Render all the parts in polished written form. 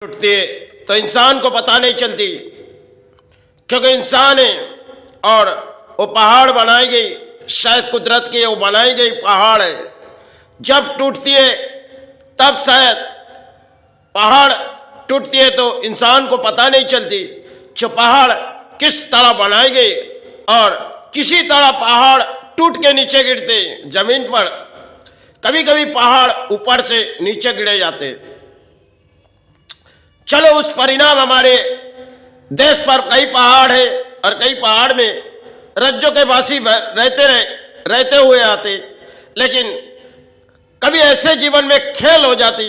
टूटती है तो इंसान को पता नहीं चलती, क्योंकि इंसान है और वो पहाड़ बनाई गई, शायद कुदरत की वो बनाई गई पहाड़ है। जब टूटती है तब शायद पहाड़ टूटती है तो इंसान को पता नहीं चलती जो पहाड़ किस तरह बनाई गई, और किसी तरह पहाड़ टूट के नीचे गिरते जमीन पर। कभी कभी पहाड़ ऊपर से नीचे गिरे जाते। चलो उस परिणाम हमारे देश पर कई पहाड़ है और कई पहाड़ में रज्जों के वासी रहते हुए आते, लेकिन कभी ऐसे जीवन में खेल हो जाती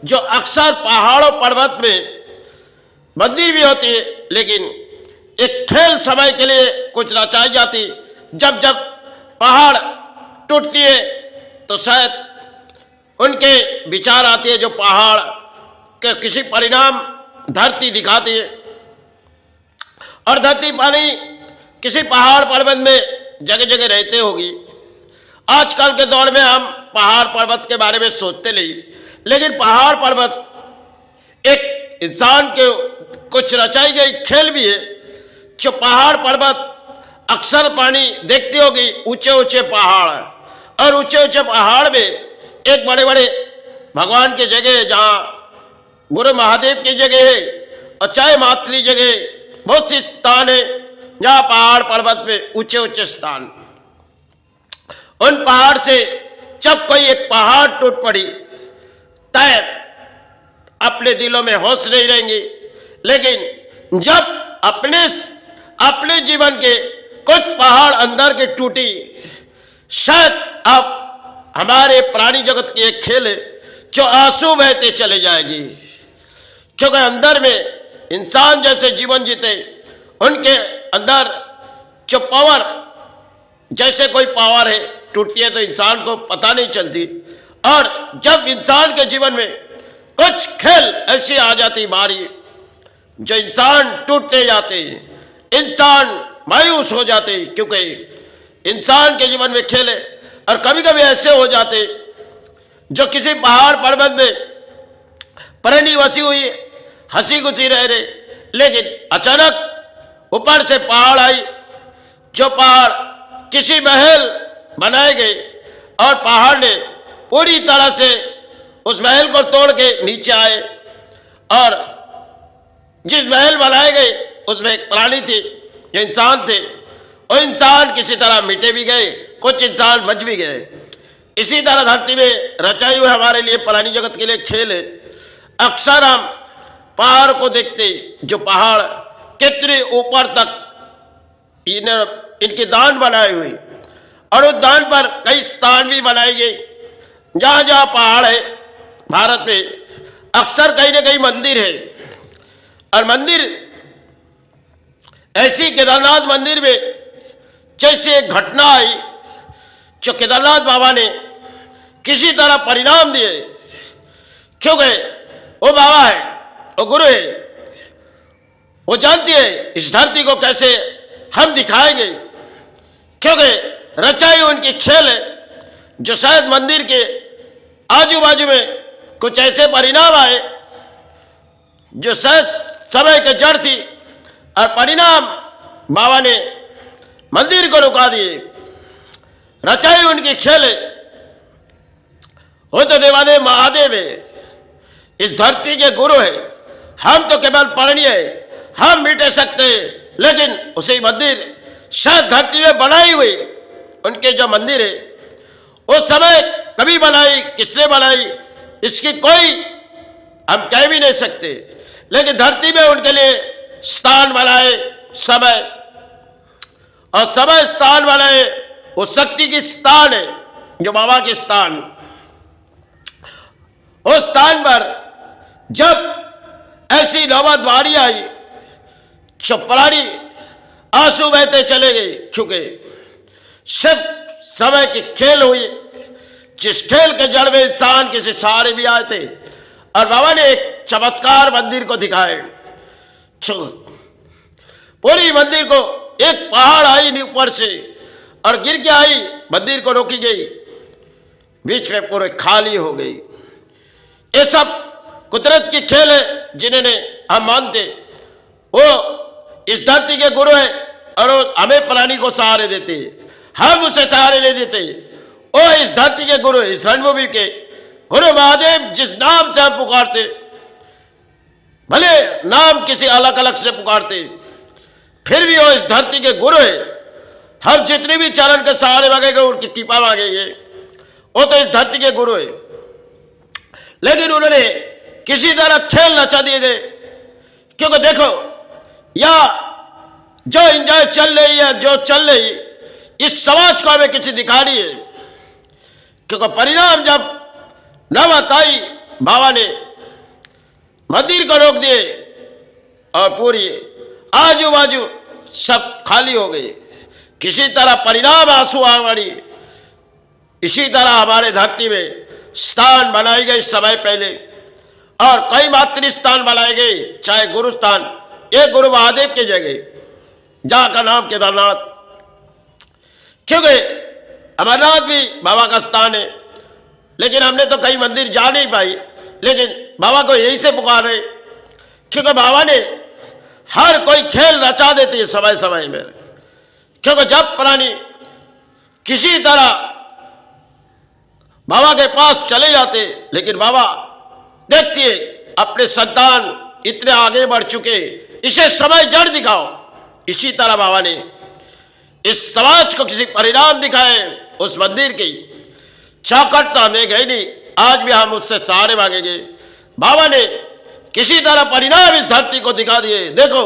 जो अक्सर पहाड़ों पर्वत में मंदिर भी होती है, लेकिन एक खेल समय के लिए कुछ रचाई जाती। जब जब पहाड़ टूटती है तो शायद उनके विचार आती है जो पहाड़ के किसी परिणाम धरती दिखाती है, और धरती पानी किसी पहाड़ पर्वत में जगह जगह रहते होगी। आजकल के दौर में हम पहाड़ पर्वत के बारे में सोचते नहीं, लेकिन पहाड़ पर्वत एक इंसान के कुछ रचाई गई खेल भी है। जो पहाड़ पर्वत अक्सर पानी देखती होगी, ऊंचे ऊंचे पहाड़, और ऊंचे ऊंचे पहाड़ में एक बड़े बड़े भगवान की जगह, जहाँ गुरु महादेव की जगह है, और चाहे मातृ जगह, बहुत सी स्थान है जहाँ पहाड़ पर्वत में ऊंचे ऊंचे स्थान। उन पहाड़ से जब कोई एक पहाड़ टूट पड़ी तब अपने दिलों में होश नहीं रहेंगे, लेकिन जब अपने जीवन के कुछ पहाड़ अंदर के टूटी, शायद अब हमारे प्राणी जगत की एक खेल है जो आंसू बहते चले जाएगी, क्योंकि अंदर में इंसान जैसे जीवन जीते उनके अंदर जो पावर, जैसे कोई पावर है टूटती है तो इंसान को पता नहीं चलती, और जब इंसान के जीवन में कुछ खेल ऐसी आ जाती बारी जो इंसान टूटते जाते, इंसान मायूस हो जाते, क्योंकि इंसान के जीवन में खेल है। और कभी कभी ऐसे हो जाते जो किसी पहाड़ पर्वत में परनी वसी हुई हंसी खुशी रह रहे, लेकिन अचानक ऊपर से पहाड़ आई, जो पहाड़ किसी महल बनाए गए, और पहाड़ ने पूरी तरह से उस महल को तोड़ के नीचे आए, और जिस महल बनाए गए उसमें एक प्राणी थी जो इंसान थे, और इंसान किसी तरह मिटे भी गए, कुछ इंसान बच भी गए। इसी तरह धरती में रचाई हुए हमारे लिए प्राणी जगत के लिए खेल है। अक्सर हम पहाड़ को देखते, जो पहाड़ कितने ऊपर तक इनके दान बनाए हुए, और उस दान पर कई स्थान भी बनाए गए। जहाँ जहाँ पहाड़ है भारत में अक्सर कहीं ना कहीं मंदिर है, और मंदिर ऐसी केदारनाथ मंदिर में जैसे एक घटना आई जो केदारनाथ बाबा ने किसी तरह परिणाम दिए, क्योंकि वो बाबा है, वो गुरु है, वो जानती है इस धरती को कैसे हम दिखाएंगे, क्योंकि रचाई उनकी खेल है जो शायद मंदिर के आजू बाजू में कुछ ऐसे परिणाम आए जो शायद समय के जड़ थी, और परिणाम बाबा ने मंदिर को रुका दिए। रचाई उनकी खेल है। वो तो देवादेव महादेव है, इस धरती के गुरु है। हम तो केवल पढ़नीय है, हम मिटे सकते हैं, लेकिन उसे मंदिर शायद धरती में बनाई हुई उनके जो मंदिर है, उस समय कभी बनाई, किसने बनाई, इसकी कोई हम कह भी नहीं सकते, लेकिन धरती में उनके लिए स्थान बनाए समय, और समय स्थान बनाए, वो शक्ति की स्थान है जो बाबा के स्थान। उस स्थान पर जब ऐसी नौबत बारी आई, प्राणी आंसू बहते चले गए, क्योंकि सब समय की खेल हुई, जिस खेल के जड़ में इंसान किसी सहारे भी आए थे। और बाबा ने एक चमत्कार मंदिर को दिखाए। पूरी मंदिर को एक पहाड़ आई ऊपर से और गिर के आई, मंदिर को रोकी गई, बीच में पूरे खाली हो गई। ये सब कुदरत की खेल है जिन्हें हम मानते, वो इस धरती के गुरु है और वो हमें प्राणी को सहारे देते, हम उसे सहारे नहीं देते। वो इस धरती के गुरु है, इस रणभूमि के गुरु महादेव जिस नाम से हम पुकारते, भले नाम किसी अलग अलग से पुकारते, फिर भी वो इस धरती के गुरु है। हम जितने भी चरण के सहारे मांगेंगे, उनकी कृपा मांगेंगे, वो तो इस धरती के गुरु है। लेकिन उन्होंने किसी तरह खेल नचा दिए गए, क्योंकि देखो या जो एंजॉय चल रही है, जो चल रही, इस समाज को हमें किसी दिखानी है, क्योंकि परिणाम जब नौबत आई, बाबा ने मंदिर को रोक दिए और पूरी आजू बाजू सब खाली हो गई। किसी तरह परिणाम आंसू आंगड़ी, इसी तरह हमारे धरती में स्थान बनाई गई समय पहले, और कई मातृ स्थान बनाए गए, चाहे गुरु स्थान, एक गुरु महादेव की जगह जहाँ का नाम केदारनाथ, क्योंकि अमरनाथ भी बाबा का स्थान है। लेकिन हमने तो कई मंदिर जा नहीं पाई, लेकिन बाबा को यही से पुकार रहे, क्योंकि बाबा ने हर कोई खेल रचा देती है समय समय में। क्योंकि जब प्राणी किसी तरह बाबा के पास चले जाते, लेकिन बाबा देखती है अपने संतान इतने आगे बढ़ चुके, इसे समय जड़ दिखाओ। इसी तरह बाबा ने इस समाज को किसी परिणाम दिखाए। उस मंदिर की चौखट तो हमने गई नहीं, आज भी हम उससे सहारे मांगेंगे। बाबा ने किसी तरह परिणाम इस धरती को दिखा दिए। देखो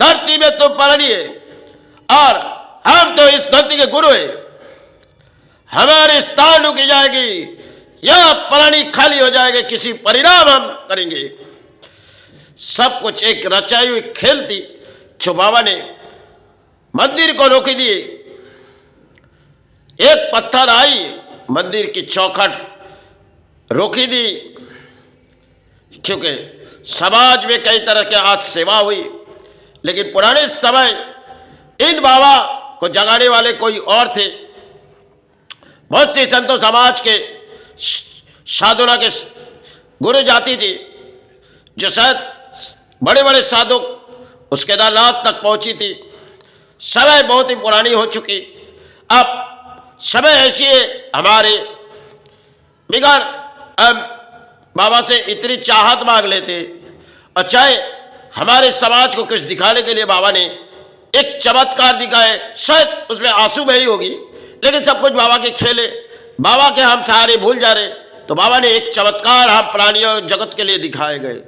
धरती में तुम प्राणी है और हम तो इस धरती के गुरु है, हमारे स्थान रुकी जाएगी, यह प्राणी खाली हो जाएगा, किसी परिणाम हम करेंगे। सब कुछ एक रचाई हुई खेल थी जो बाबा ने मंदिर को रोक दिए। एक पत्थर आई, मंदिर की चौखट रोकी दी, क्योंकि समाज में कई तरह के आज सेवा हुई। लेकिन पुराने समय इन बाबा को जगाने वाले कोई और थे। बहुत सी संतों समाज के साधुना के गुरु जाति थी, जो शायद बड़े बड़े साधु उस केदारनाथ तक पहुंची थी। समय बहुत ही पुरानी हो चुकी। अब समय ऐसी है, हमारे बिगड़ हम बाबा से इतनी चाहत मांग लेते, और चाहे हमारे समाज को कुछ दिखाने के लिए बाबा ने एक चमत्कार दिखाए, शायद उसमें आंसू बही होगी, लेकिन सब कुछ बाबा के खेले, बाबा के हम सहारे भूल जा रहे। तो बाबा ने एक चमत्कार हम प्राणियों जगत के लिए दिखाए गए।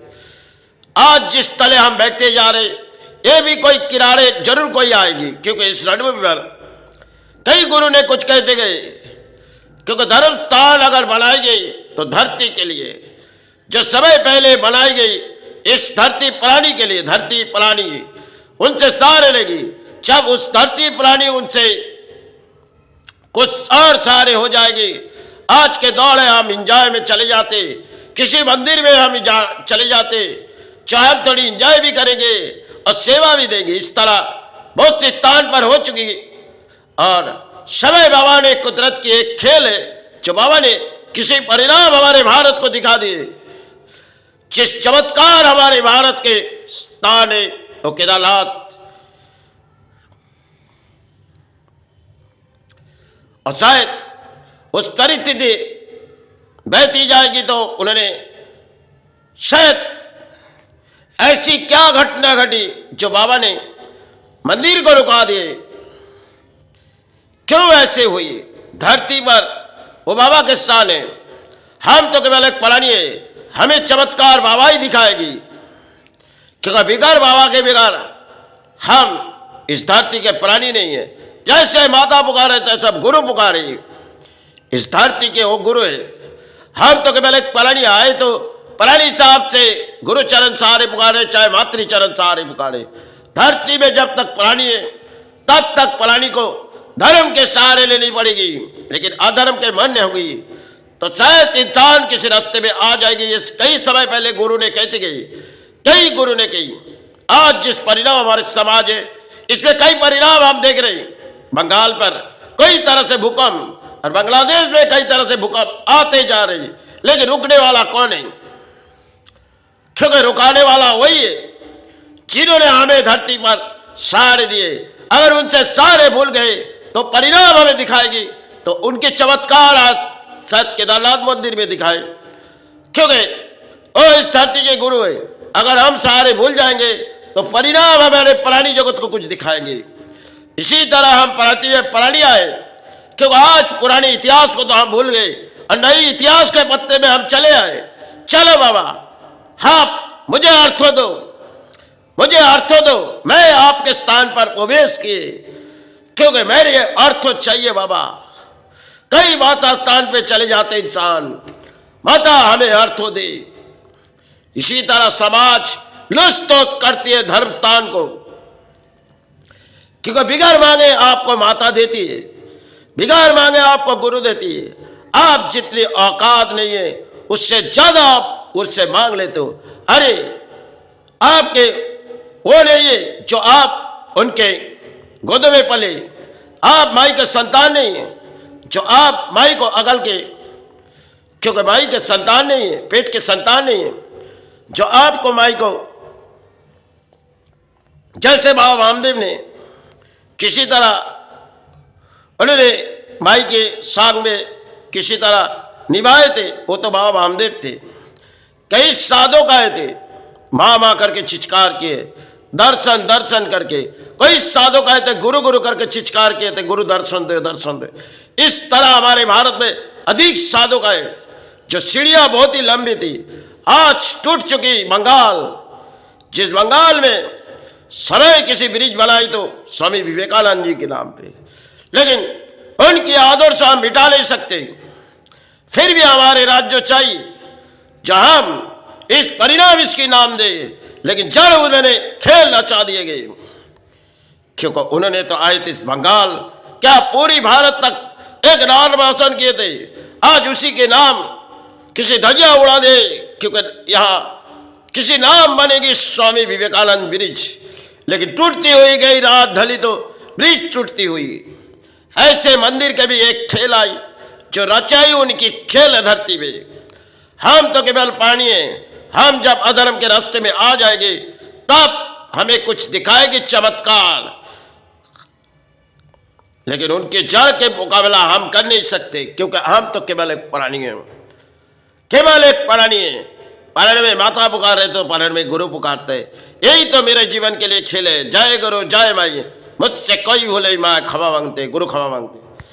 आज जिस तले हम बैठे जा रहे, ये भी कोई किनारे जरूर कोई आएगी, क्योंकि इस रणभूमि पर कई गुरु ने कुछ कहते गए। क्योंकि धर्म स्थान अगर बनाई गई तो धरती के लिए, जो समय पहले बनाई गई इस धरती प्राणी के लिए, धरती प्राणी उनसे सहारे लेगी। जब उस धरती प्राणी उनसे कुछ और सहारे हो जाएगी। आज के दौर है, हम इंजॉय में चले जाते, किसी मंदिर में हम चले जाते, चाहे हम थोड़ी इंजॉय भी करेंगे और सेवा भी देंगे। इस तरह बहुत से स्थान पर हो चुकी। और समय बाबा ने कुदरत की एक खेल है जो बाबा ने किसी परिणाम हमारे भारत को दिखा दिए। जिस चमत्कार हमारे भारत के स्थान है वो केदारनाथ, और शायद उस परिस्थिति बहती जाएगी तो उन्होंने शायद ऐसी क्या घटना घटी जो बाबा ने मंदिर को रुका दिए। क्यों ऐसे हुई? धरती पर वो बाबा के स्थान है, हम तो केवल एक प्राणी है, हमें चमत्कार बाबा ही दिखाएगी। क्योंकि बिगड़ बाबा के बिगड़ हम इस धरती के प्राणी नहीं है। जैसे माता पुकारे तैसे सब गुरु पुकारे, इस धरती के वो गुरु है। हम तो केवल एक प्राणी आए तो प्राणी साहब से गुरु चरण सहारे पुकारे, चाहे मातृ चरण सहारे पुकारे। धरती में जब तक प्राणी है तब तक प्राणी को धर्म के सहारे लेनी पड़ेगी। लेकिन अधर्म के मन होगी तो शायद इंसान किसी रास्ते में आ जाएगी। ये कई समय पहले गुरु ने कहती गई, कई गुरु ने कही। आज जिस परिणाम हमारे समाज है इसमें कई परिणाम हम देख रहे हैं। बंगाल पर कई तरह से भूकंप और बांग्लादेश में कई तरह से भूकंप आते जा रहे हैं, लेकिन रुकने वाला कौन है? क्योंकि रुकाने वाला वही है जिन्होंने हमें धरती पर सहारे दिए। अगर उनसे सारे भूल गए तो परिणाम हमें दिखाएगी। तो उनके चमत्कार आज शायद केदारनाथ मंदिर में दिखाए, क्योंकि वो इस धरती के गुरु है। अगर हम सारे भूल जाएंगे तो परिणाम हमारे प्राणी जगत को कुछ दिखाएंगे। इसी तरह हम पढ़ती में प्राणी आए, क्योंकि आज पुराने इतिहास को तो हम भूल गए और नई इतिहास के पत्ते में हम चले आए। चलो बाबा, हाँ मुझे अर्थो दो, मुझे अर्थो दो। मैं आपके स्थान पर प्रवेश किए, क्योंकि मेरे अर्थ चाहिए बाबा। कई माता स्थान पे चले जाते इंसान, माता हमें अर्थो दे। इसी तरह समाज लुष्ट करती है धर्मस्थान को, क्योंकि बिगड़ मांगे आपको माता देती है, बिगड़ मांगे आपको गुरु देती है। आप जितनी औकात नहीं है उससे ज्यादा आप उससे मांग लेते हो। अरे आपके वो नहीं है जो आप उनके गोद में पले, आप माई के संतान नहीं है जो आप माई को अगल के, क्योंकि माई के संतान नहीं है, पेट के संतान नहीं है जो आपको माई को, जैसे बाबा वामदेव ने किसी तरह उन्होंने माई के सांग में किसी तरह निभाए थे, वो तो बाबा वामदेव थे। कई साधु गाए थे, माँ माँ करके चिचकार किए, दर्शन दर्शन करके। कई साधु गाए थे, गुरु गुरु करके चिचकार किए थे, गुरु दर्शन दे दर्शन दे। इस तरह हमारे भारत में अधिक साधु गाए, जो सीढ़ियां बहुत ही लंबी थी, आज टूट चुकी। बंगाल, जिस बंगाल में सराय किसी ब्रिज बनाई तो स्वामी विवेकानंद जी के नाम पे, लेकिन उनकी आदर्श हम मिटा नहीं सकते। फिर भी हमारे राज्य चाहिए जहां हम इस परिणाम इसकी नाम दे, लेकिन जड़ उन्होंने खेल नचा दिए गए, क्योंकि उन्होंने तो आए थे इस बंगाल, क्या पूरी भारत तक एक नामभाषण किए थे। आज उसी के नाम किसी धजिया उड़ा दे, क्योंकि यहाँ किसी नाम बनेगी स्वामी विवेकानंद ब्रिज, लेकिन टूटती हुई गई, रात ढली तो ब्रिज टूटती हुई। ऐसे मंदिर के भी एक खेल आई जो रचाई उनकी खेल धरती में। हम तो केवल पानी है, हम जब अधर्म के रास्ते में आ जाएंगे तब हमें कुछ दिखाएगी चमत्कार, लेकिन उनके जड़ के मुकाबला हम कर नहीं सकते, क्योंकि हम तो केवल एक प्राणी हैं, केवल एक प्राणी है। पारण में माता पुकार रहे तो पारण में गुरु पुकारते। यही तो मेरे जीवन के लिए खेल है। जय गुरु जय माई, मुझसे कोई भूले माँ क्षमा मांगते, गुरु क्षमा मांगते।